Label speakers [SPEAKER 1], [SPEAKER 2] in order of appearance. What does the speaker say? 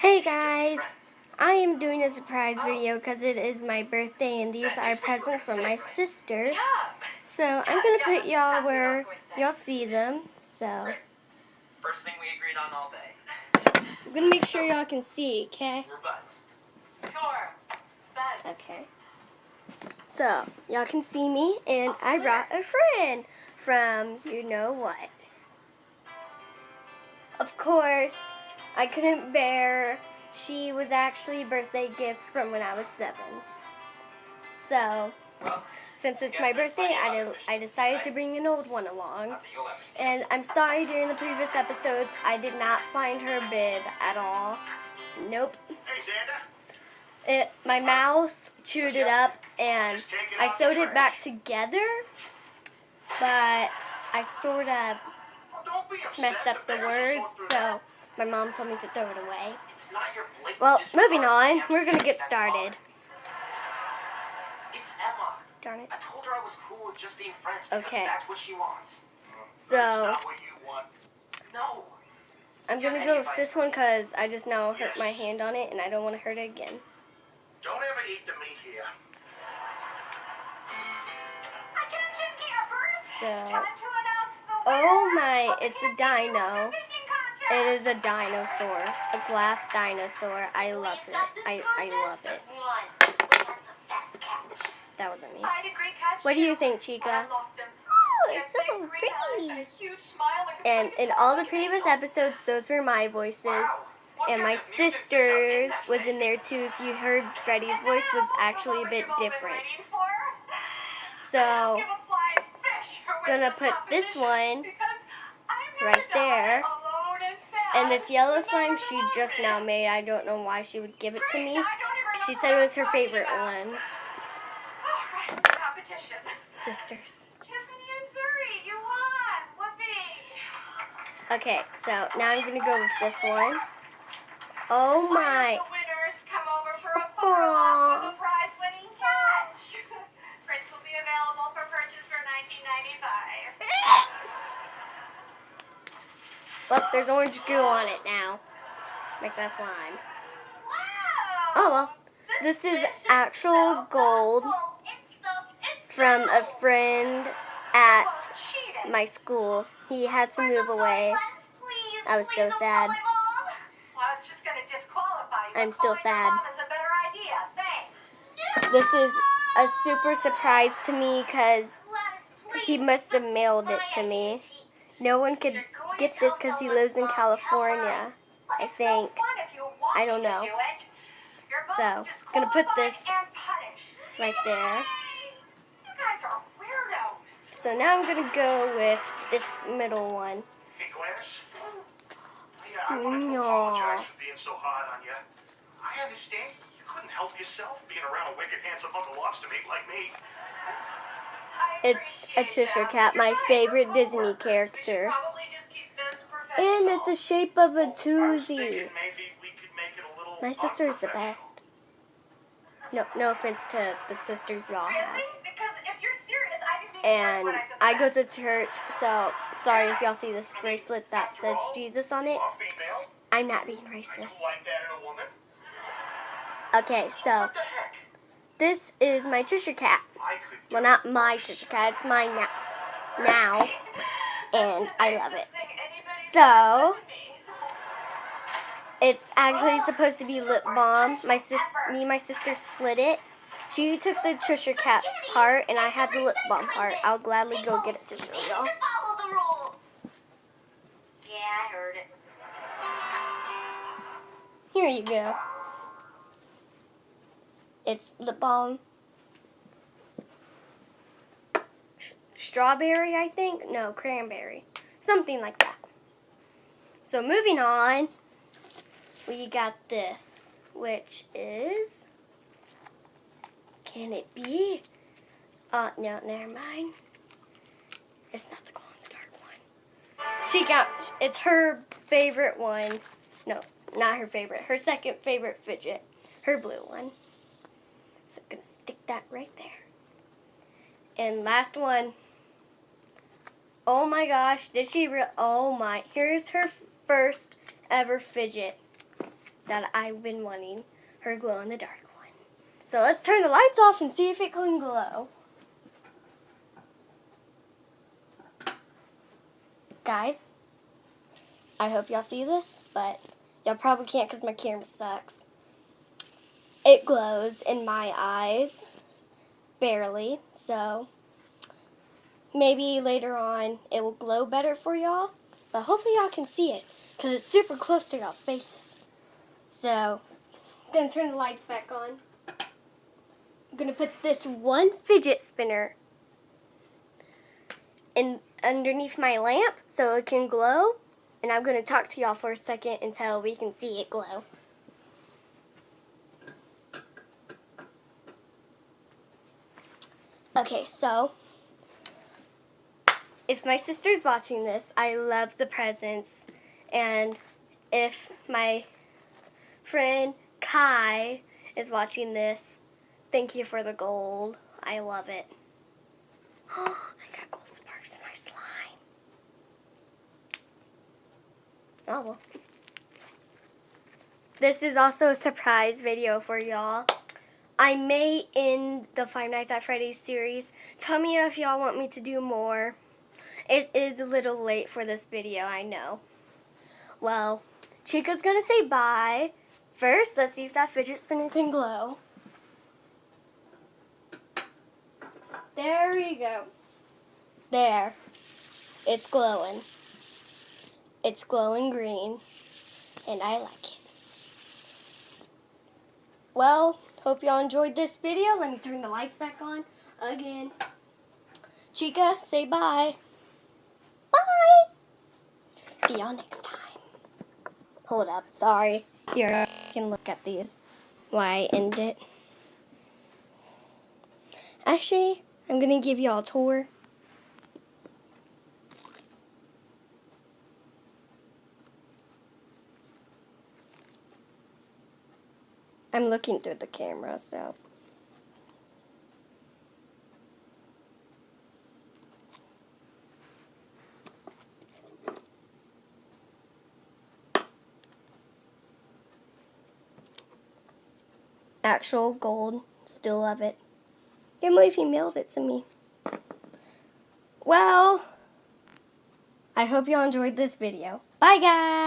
[SPEAKER 1] Hey guys, I am doing a surprise video because it is my birthday and these are presents from my sister. So I'm going to put y'all where y'all see them. So
[SPEAKER 2] First thing we agreed on all day.
[SPEAKER 1] I'm going to make sure y'all can see, okay?
[SPEAKER 2] We're buds.
[SPEAKER 3] Sure. Buds.
[SPEAKER 1] Okay. So y'all can see me and I brought a friend from you know what. Of course, I couldn't bear. She was actually a birthday gift from when I was 7. So,
[SPEAKER 2] Well,
[SPEAKER 1] since it's my birthday, I decided to bring an old one along. And I'm sorry, during the previous episodes, I did not find her bib at all. Nope.
[SPEAKER 4] Hey, Xander.
[SPEAKER 1] My mouse chewed it up, and I sewed it back together, but I sort of
[SPEAKER 4] Don't be upset.
[SPEAKER 1] messed up the
[SPEAKER 4] bears will
[SPEAKER 1] words,
[SPEAKER 4] slow through
[SPEAKER 1] so my mom told me to throw it away.
[SPEAKER 2] it's not your blatant
[SPEAKER 1] Well,
[SPEAKER 2] disregard
[SPEAKER 1] moving
[SPEAKER 2] for
[SPEAKER 1] on,
[SPEAKER 2] the
[SPEAKER 1] we're gonna
[SPEAKER 2] MC
[SPEAKER 1] get
[SPEAKER 2] that's
[SPEAKER 1] started.
[SPEAKER 2] bothering. It's Emma.
[SPEAKER 1] Darn it.
[SPEAKER 2] I told her I was cool with just being friends because
[SPEAKER 1] Okay.
[SPEAKER 2] that's what she wants.
[SPEAKER 1] So,
[SPEAKER 4] Not what you want.
[SPEAKER 2] No.
[SPEAKER 1] I'm gonna go with this one because I just now hurt my hand on it and I don't want to hurt it again.
[SPEAKER 4] Don't ever eat the meat here.
[SPEAKER 3] Attention campers.
[SPEAKER 1] So,
[SPEAKER 3] Time to announce the
[SPEAKER 1] oh
[SPEAKER 3] winner
[SPEAKER 1] my,
[SPEAKER 3] of the
[SPEAKER 1] it's a
[SPEAKER 3] Kangaroo
[SPEAKER 1] dino.
[SPEAKER 3] Fishing Contest.
[SPEAKER 1] It is a dinosaur, a glass dinosaur. I love it. I love it. That wasn't me.
[SPEAKER 3] I had a great catch.
[SPEAKER 1] What do you
[SPEAKER 3] too,
[SPEAKER 1] think,
[SPEAKER 3] but
[SPEAKER 1] Chica?
[SPEAKER 3] I lost him.
[SPEAKER 1] Oh,
[SPEAKER 3] He
[SPEAKER 1] it's
[SPEAKER 3] had
[SPEAKER 1] so
[SPEAKER 3] big green eyes and a
[SPEAKER 1] pretty.
[SPEAKER 3] huge smile like a
[SPEAKER 1] And
[SPEAKER 3] pretty
[SPEAKER 1] in all the
[SPEAKER 3] like an
[SPEAKER 1] previous
[SPEAKER 3] angel.
[SPEAKER 1] episodes, those were my voices.
[SPEAKER 4] Wow. What
[SPEAKER 1] And
[SPEAKER 4] kind
[SPEAKER 1] my
[SPEAKER 4] of music is up in
[SPEAKER 1] sister's
[SPEAKER 4] that
[SPEAKER 1] was
[SPEAKER 4] thing?
[SPEAKER 1] in there too. If you heard Freddie's
[SPEAKER 3] And
[SPEAKER 1] voice
[SPEAKER 3] now,
[SPEAKER 1] was
[SPEAKER 3] the
[SPEAKER 1] actually a
[SPEAKER 3] moment
[SPEAKER 1] bit
[SPEAKER 3] you've all been
[SPEAKER 1] different.
[SPEAKER 3] waiting for.
[SPEAKER 1] So,
[SPEAKER 3] Give a flying fish who wins
[SPEAKER 1] gonna
[SPEAKER 3] this
[SPEAKER 1] put this
[SPEAKER 3] competition,
[SPEAKER 1] one
[SPEAKER 3] because I'm here
[SPEAKER 1] right
[SPEAKER 3] to die
[SPEAKER 1] there.
[SPEAKER 3] alone and sad.
[SPEAKER 1] And this yellow slime
[SPEAKER 3] Never
[SPEAKER 1] she
[SPEAKER 3] mind
[SPEAKER 1] just
[SPEAKER 3] it.
[SPEAKER 1] now made, I don't know why she would give it to
[SPEAKER 3] Great,
[SPEAKER 1] me.
[SPEAKER 3] now I don't even
[SPEAKER 1] She
[SPEAKER 3] remember
[SPEAKER 1] said it
[SPEAKER 3] what
[SPEAKER 1] was her
[SPEAKER 3] I'm talking
[SPEAKER 1] favorite
[SPEAKER 3] about.
[SPEAKER 1] one.
[SPEAKER 3] All right, competition.
[SPEAKER 1] Sisters.
[SPEAKER 3] Tiffany and Zuri, you won. Whoopee.
[SPEAKER 1] Okay, so now I'm gonna go with this one. Oh my.
[SPEAKER 3] The winners come over for a photo op with a prize-winning catch. Prints will be available for purchase for $19.95.
[SPEAKER 1] Look, there's orange goo on it now. Make that slime.
[SPEAKER 3] Wow.
[SPEAKER 1] Oh well. This is actual gold from a friend at my school. He had to move away. I was so sad.
[SPEAKER 3] I was just going to disqualify you.
[SPEAKER 1] I'm still sad.
[SPEAKER 3] Mom is a better idea. Thanks.
[SPEAKER 1] This is a super surprise to me because
[SPEAKER 3] Gladys,
[SPEAKER 1] he
[SPEAKER 3] please.
[SPEAKER 1] must have mailed it to me. No one could get this because he lives in California, I think. I don't know. So, gonna put this right there.
[SPEAKER 3] You guys are weirdos.
[SPEAKER 1] So now I'm gonna go with this middle one.
[SPEAKER 4] Hey, Gladys. Yeah, I wanted to
[SPEAKER 1] No.
[SPEAKER 4] apologize for being so hard on you. I understand you couldn't help yourself being around a wicked, handsome hunk of lobster meat like me.
[SPEAKER 1] It's a Cheshire Cat, my favorite Disney character. And it's a shape of a
[SPEAKER 4] I was
[SPEAKER 1] Toozy.
[SPEAKER 4] thinking maybe we could make it a little
[SPEAKER 1] My sister is the
[SPEAKER 4] unprofessional.
[SPEAKER 1] best. No offense to the sisters y'all have.
[SPEAKER 3] Because if you're serious, I didn't mean
[SPEAKER 1] And
[SPEAKER 3] what I just
[SPEAKER 1] I go
[SPEAKER 3] said.
[SPEAKER 1] to church, so sorry if y'all see this bracelet that says Jesus on it.
[SPEAKER 4] You are female.
[SPEAKER 1] I'm not being
[SPEAKER 4] I do
[SPEAKER 1] racist.
[SPEAKER 4] like that in a woman.
[SPEAKER 1] Okay, so
[SPEAKER 4] What the heck?
[SPEAKER 1] this is my Cheshire Cat.
[SPEAKER 4] I could do
[SPEAKER 1] Well, not my Cheshire Cat, it's mine now. And I love it. So, it's actually supposed to be lip balm. Me and my sister split it. She took the Cheshire Cat's part, and I had the lip balm part. I'll gladly go get it to show y'all.
[SPEAKER 3] Follow the rules. Yeah, I heard it.
[SPEAKER 1] Here you go. It's lip balm. Strawberry, I think? No, cranberry. Something like that. So moving on, we got this, which is, can it be? No, never mind. It's not the glow in the dark one. It's her favorite one. No, not her favorite. Her second favorite fidget. Her blue one. So I'm going to stick that right there. And last one. Oh my gosh, did she oh my. Here's her first ever fidget. that I've been wanting, her glow-in-the-dark one. So let's turn the lights off and see if it can glow. Guys, I hope y'all see this, but y'all probably can't because my camera sucks. It glows in my eyes, barely, so maybe later on it will glow better for y'all, but hopefully y'all can see it because it's super close to y'all's faces. So, I'm going to turn the lights back on. I'm going to put this one fidget spinner underneath my lamp so it can glow, and I'm going to talk to y'all for a second until we can see it glow. Okay, so if my sister's watching this, I love the presents, and if my friend Kai is watching this, thank you for the gold. I love it. Oh, I got gold sparks in my slime. Oh well. This is also a surprise video for y'all. I may end the Five Nights at Freddy's series. Tell me if y'all want me to do more. It is a little late for this video, I know. Well, Chica's gonna say bye. First, let's see if that fidget spinner can glow. There we go. There. It's glowing. It's glowing green, and I like it. Well, hope y'all enjoyed this video. Let me turn the lights back on again. Chica, say bye. Bye. See y'all next time. Hold up, sorry. Here, I can look at these while I end it. Actually, I'm going to give y'all a tour. I'm looking through the camera, so. Actual gold. Still love it. Can't believe he mailed it to me. Well, I hope y'all enjoyed this video. Bye, guys!